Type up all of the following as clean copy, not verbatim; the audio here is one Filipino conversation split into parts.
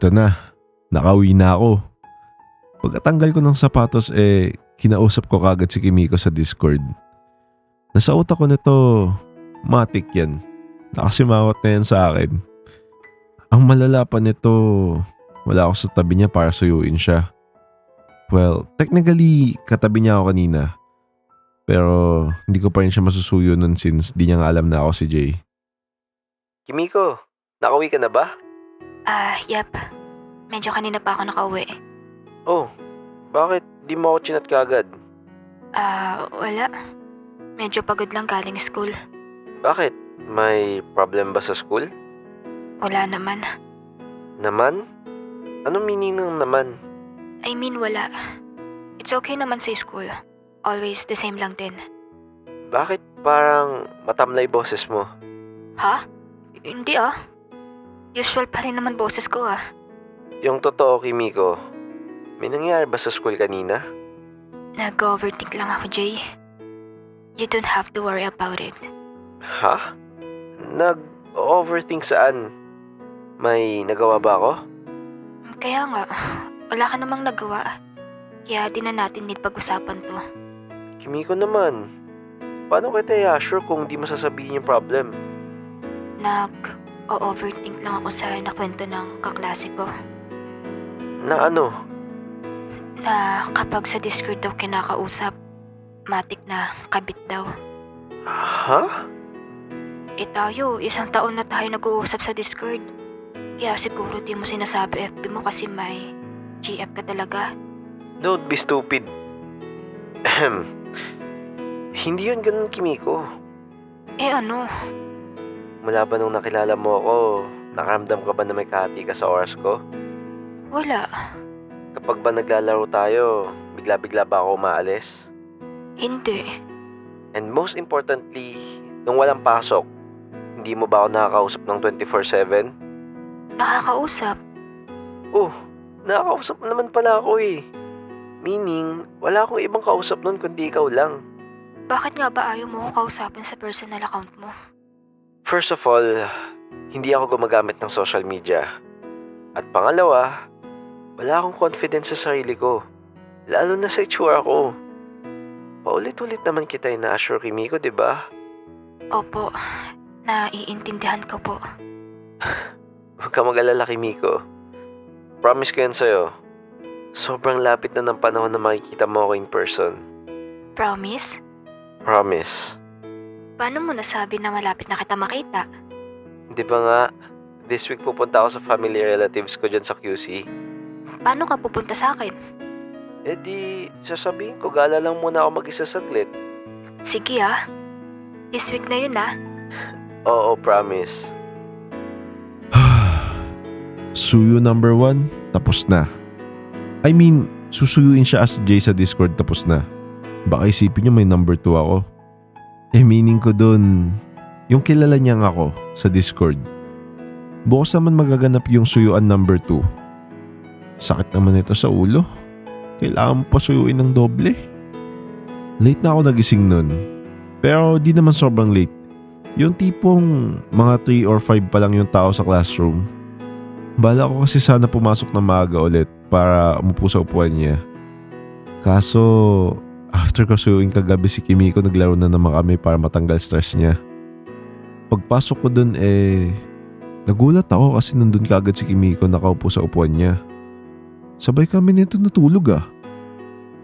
Eto na, nakauwi na ako. Pagkatanggal ko ng sapatos kinausap ko kagad si Kimiko sa Discord. Nasa utak ko nito, matik yan. Nakasimawat na yan sa akin. Ang malala pa nito, wala ako sa tabi niya para suyuin siya. Well, technically, katabi niya ako kanina. Pero hindi ko pa rin siya masusuyo nun since di niya nga alam na ako si Jay. Kimiko, nakauwi ka na ba? Yep. Medyo kanina pa ako nakauwi. Oh, bakit di mo ako chinat kaagad? Wala. Medyo pagod lang galing school. Bakit? May problem ba sa school? Wala naman. Naman? Anong meaning ng naman? I mean, wala. It's okay naman sa school. Always the same lang din. Bakit parang matamlay boses mo? Ha? Hindi Usual pa rin naman boses ko Yung totoo, Kimiko, may nangyari ba sa school kanina? Nag-overthink lang ako, Jay. You don't have to worry about it. Ha? Nag-overthink saan? May nagawa ba ako? Kaya nga, wala ka namang nagawa. Kaya di na natin need pag-usapan to. Kimiko naman, paano kita i-assure kung di mo sasabihin yung problem? Nag-overthink lang ako sa nakwento ng kaklase ko. Na ano? Na kapag sa Discord daw kinakausap, matik na kabit daw. Ha? Tayo, 1 taon na tayo nag-uusap sa Discord. Kaya siguro di mo sinasabi FB mo kasi may GF ka talaga. Don't be stupid. Hindi yun ganun, Kimiko. Ano? Mula ba nung nakilala mo ako, nakaramdam ka ba na may kahati ka sa oras ko? Wala. Kapag ba naglalaro tayo, bigla-bigla ba ako umaalis? Hindi. And most importantly, nung walang pasok, hindi mo ba ako nakakausap ng 24/7? Nakakausap. Oh, nakakausap mo naman pala ako Meaning, wala akong ibang kausap nun kundi ikaw lang. Bakit nga ba ayaw mo ko kausapin sa personal account mo? First of all, hindi ako gumagamit ng social media. At pangalawa, wala akong confidence sa sarili ko. Lalo na sa itsura ko. Paulit-ulit naman kita ina-assure, Kimiko, diba? Opo, naiintindihan ko po. Huwag ka mag-alala, Kimiko. Promise ko yan sa'yo. Sobrang lapit na ng panahon na makikita mo ako in person. Promise? Promise. Paano mo nasabi na malapit na kita makita? Di ba nga, this week pupunta ako sa family relatives ko dyan sa QC. Paano ka pupunta sa akin? Di, sasabihin ko, gala lang muna ako mag-isa saglit. Sige This week na yun Oo, promise. Suyo number 1, tapos na. I mean, susuyuin siya as Jay sa Discord tapos na. Baka isipin niyo may number 2 ako. Meaning ko dun, yung kilala niyang ako sa Discord. Bukas naman magaganap yung suyuan number 2. Sakit naman ito sa ulo. Kailangan mo pa suyuin ng doble. Late na ako nagising nun. Pero di naman sobrang late. Yung tipong mga 3 or 5 pa lang yung tao sa classroom. Bala ko kasi sana pumasok na maaga ulit para umupo sa upuan niya. Kaso, after ko suyuin kagabi si Kimiko, naglaro na naman kami para matanggal stress niya. Pagpasok ko dun nagulat ako kasi nandun kaagad si Kimiko nakaupo sa upuan niya. Sabay kami nito natulog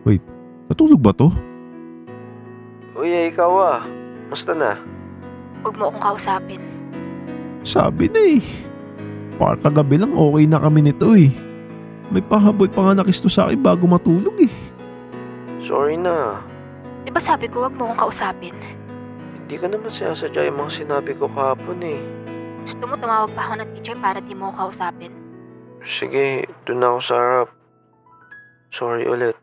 Wait, natulog ba to? Uy, ikaw musta na? Huwag mo akong kausapin. Sabi na para kagabi lang okay na kami nito May pahabol pa nga nakisto sa akin bago matulog Sorry na. Di ba sabi ko huwag mo akong kausapin? Hindi ka naman sinasadya yung mga sinabi ko kahapon Gusto mo tumawag pa ako ng teacher para di mo ako kausapin? Sige, doon na ako sa harap. Sorry ulit.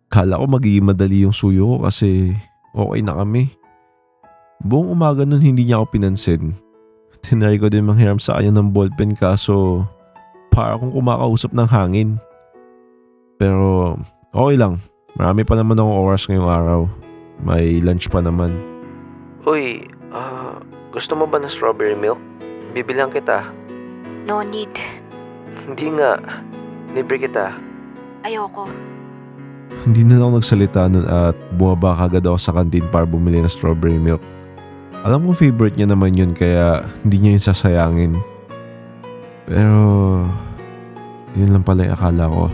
Kala ko magiging madali yung suyo ko kasi okay na kami. Buong umaga nun hindi niya ako pinansin. Tinry ko din manghiram sa kanya ng ballpen kaso para akong kumakausap ng hangin. Pero okay lang. Marami pa naman akong oras ngayong araw. May lunch pa naman. Uy, gusto mo ba ng strawberry milk? Bibilang kita. No need. Hindi nga. Libre kita. Ayoko. Hindi na lang ako nagsalita nun at bumaba kagad ako sa kantin para bumili ng strawberry milk. Alam kong favorite niya naman yun kaya hindi niya yun sasayangin. Pero yun lang pala yung akala ko.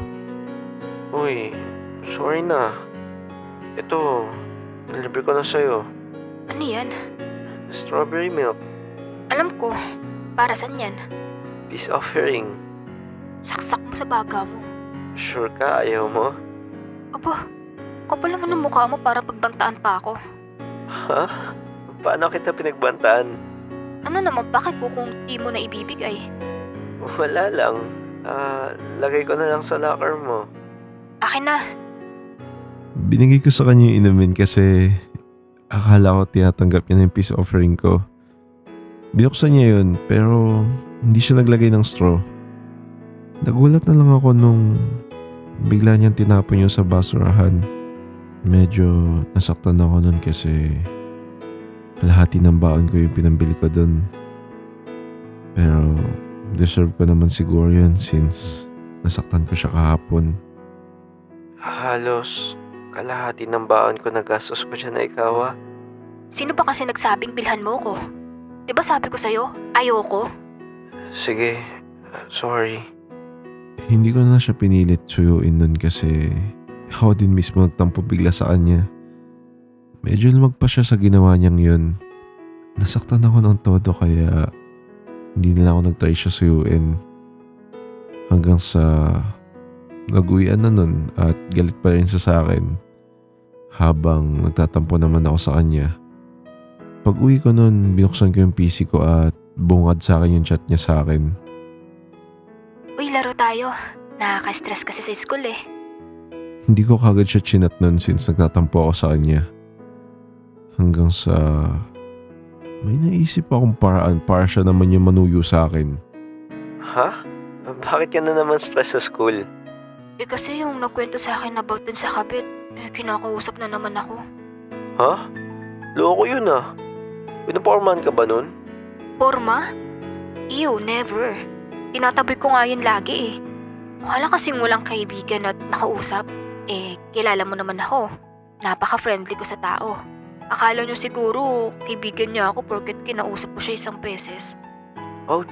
Uy, sorry na. Ito, nilibre ko na sa'yo. Ano yan? Strawberry milk. Alam ko. Para saan yan? Peace offering. Saksak mo sa baga mo. Sure ka? Ayaw mo? Aba, kapal naman ng mukha mo para pagbantaan pa ako. Ha? Paano kita pinagbantaan? Ano naman bakit ko kung di mo na ibibigay? Wala lang. Lagay ko na lang sa locker mo. Akin na. Binigay ko sa kanya yung inumin kasi akala ko tinatanggap niya na yung peace offering ko. Binuksan niya yun pero hindi siya naglagay ng straw. Nagulat na lang ako nung bigla niyang tinapon yun sa basurahan. Medyo nasaktan ako nun kasi kalahati ng baon ko yung pinambili ko dun. Pero deserve ko naman siguro yun since nasaktan ko siya kahapon. Halos kalahati ng baon ko na gastos ko dyan na ikaw. Sino ba kasi nagsabing bilhan mo ko? Diba sabi ko sa'yo, ayoko? Sige, sorry. Hindi ko na siya pinilit suyuin nun kasi ako din mismo nagtampo bigla sa kanya. Medyo lumag pa siya sa ginawa niyang yun. Nasaktan ako ng todo kaya hindi na lang ako nag-try siya suyuin. Hanggang sa nag-uwian na nun at galit pa rin siya sa akin habang nagtatampo naman ako sa kanya. Pag uwi ko nun, binuksan ko yung PC ko at bungad sa akin yung chat niya sa akin. Uy, laro tayo. Nakaka-stress kasi sa school eh. Hindi ko kagad siya chinat nun since nagtatampo ako sa kanya. Hanggang sa may naisip akong paraan para siya naman yung manuyo sa akin. Ha? Bakit ka na naman stress sa school? Eh kasi yung nagkwento sa akin about dun sa kabit, kinakausap na naman ako. Ha? Loko yun ah. Pinapormahan ka ba nun? Porma? Ew, never. Tinatabi ko nga yun lagi eh. Mukha lang kasing walang kaibigan at makausap. Eh, kilala mo naman ako. Napaka-friendly ko sa tao. Akala nyo siguro kaibigan niya ako porket kinausap ko siya isang beses. Ouch,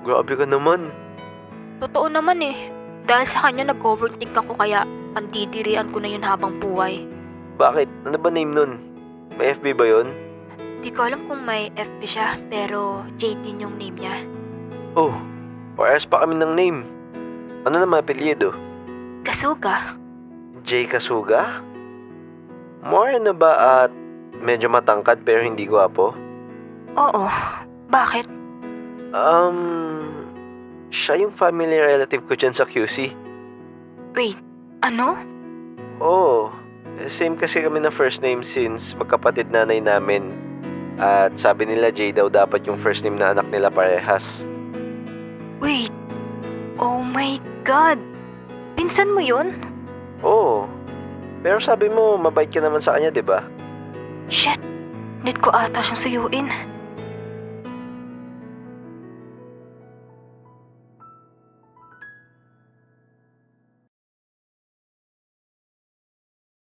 grabe ka naman. Totoo naman eh. Dahil sa kanya nag-overthink ako kaya pandidirian ko na yun habang buhay. Bakit? Ano ba name nun? May FB ba yun? Di ko alam kung may FB siya pero JD yung name niya. Oh, parehas pa kami ng name. Ano naman apelyido? Kasuga. Jay Kasuga? More na ba at medyo matangkad pero hindi gwapo? Oo. Bakit? Siya yung family relative ko dyan sa QC. Wait, ano? Oo, same kasi kami na first name since magkapatid nanay namin. At sabi nila Jay daw dapat yung first name na anak nila parehas. Wait. Oh my God. Pinsan mo yun? Oo, pero sabi mo mabait ka naman sa kanya, 'di ba? Shit. Need ko ata siyang suyuin.